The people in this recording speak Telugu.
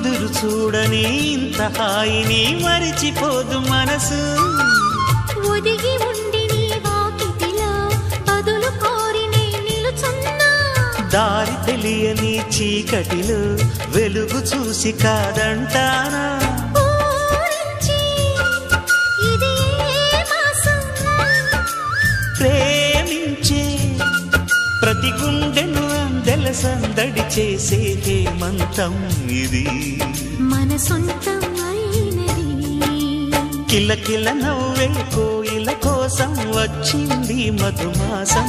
ఎదురు చూడని ఇంత హాయిని మరిచిపోదు మనసు ఒదిగి ఉండి నీ వాకిటిలో బదులు కోరి నే నిలుచున్నా దారి తెలియని చీకటిలో వెలుగు చూసి కాదంటానా ఊరించి ఇది ఏ మాసం ప్రేమించే ప్రతి గుండెను అందెల సందడి చేసే హేమంతం ఇది మన సొంతం అయినది కిలకిల నవ్వే కోయిల కోసం వచ్చింది మధుమాసం